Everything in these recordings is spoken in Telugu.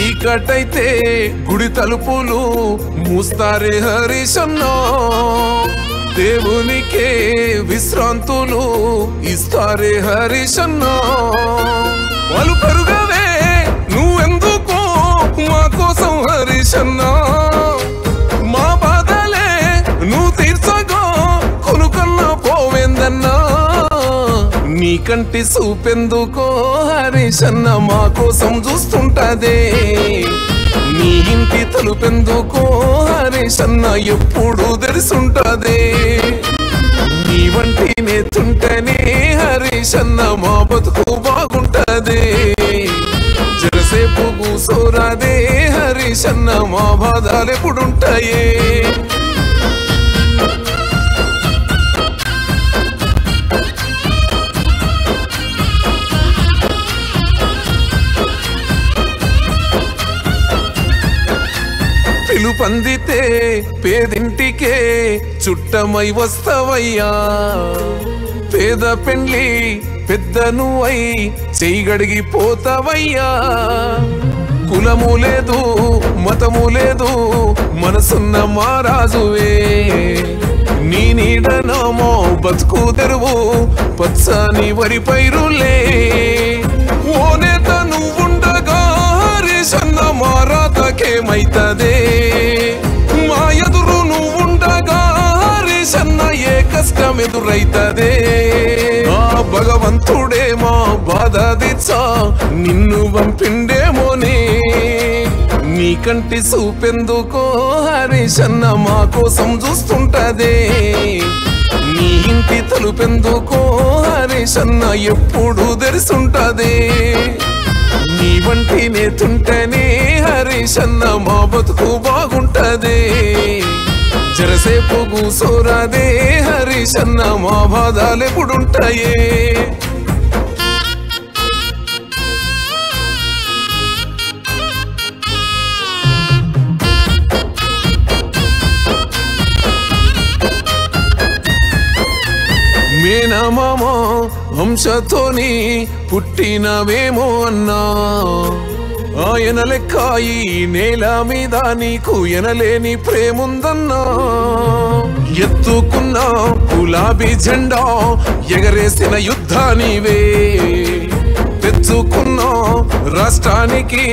చీకటైతే గుడి తలుపులు మూస్తారే హరీశన్న దేవునికే విశ్రాంతులు ఇస్తారే హరీశన్న వాళ్ళు పెరుగవే నువ్వెందుకో మా కోసం హరీశన్న మా బాధలే నువ్వు తీర్చగా కొనుకన్నా పోవేందన్నా నీ కంటి చూపెందుకో హరీశన్న మా కోసం చూస్తుంటదే నీ ఇంటి తలుపెందుకో హరీశన్న ఎప్పుడు తెరిసుంటదే నీ వంటి నేతుంటేనే హరీశన్న మా బతుకు బాగుంటదే జరసేపు కూసోరాదే హరీశన్న మా బాధలు ఎప్పుడుంటాయే పిలుపందితే పేదింటికే చుట్టమై వస్తవయ్యా పేద పెండ్లి పెద్దను అయి చెయ్యగడిగి పోతావయ్యా కులము లేదు మతము లేదు మనసున్న మారాజువే నీ నీడనామో బతుకు తెరువు పచ్చని వరి పైరులే ఓ నేత నువ్వుండగా హరీశన్న మారాతకేమైతదే మా ఎదురు నువ్వుండగా హరీశన్న ఏ కష్టం ఎదురైతదే ఆ భగవంతుడే మా బాధ తీర్చా నిన్ను పంపిండేమోనే నీ కంటి చూపెందుకో హరీశన్న మా కోసం చూస్తుంటదే నీ ఇంటి తలుపెందుకో హరీశన్న ఎప్పుడు తెరిసుంటదే నీ వంటి నేతుంటేనే హరీశన్న మా బతుకు బాగుంటదే జరసేపు కూసోరాదే హరీశన్న మా బాధలు ఎప్పుడుంటాయే మేనమామ వంశతోని పుట్టినవేమో అన్నా ఆయన లెక్కాయి నేల మీద నీకు ఎనలేని ప్రేముందన్నా ఎత్తుకున్న గులాబీ జెండా ఎగరేసిన యుద్ధానివే తెచ్చుకున్న రాష్ట్రానికి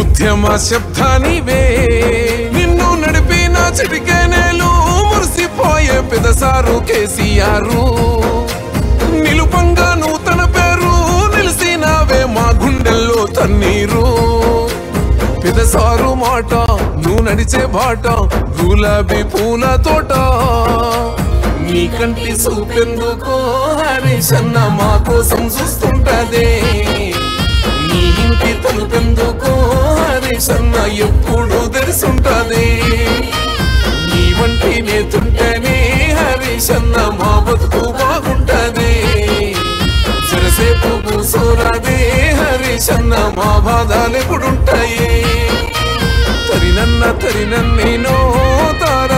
ఉద్యమ శబ్దానివే నిన్ను నడిపిన చిటికెనేలు మురిసిపోయే పెదసారు కేసీఆర్ నిలుపంగా నూతన పేరు నిలిసినావే మా గుండెల్లో తన్నీరు పెదసారు మాట నువ్వు నడిచే బాట గులాబీ పూల తోట నీ కంటి చూపెందుకో హరీశన్న మా కోసం చూస్తుంటదే నీ ఇంటి తలుపెందుకో హరీశన్న ఎప్పుడు తెరిసుంటదే నీ వంటి నేతుంటేనే హరీశన్న మా బతుకు బాగుంటదే జరసేపు కూసోరాదే హరీశన్న మా బాధలు ఎప్పుడుంటాయి తరినన్నీనో తార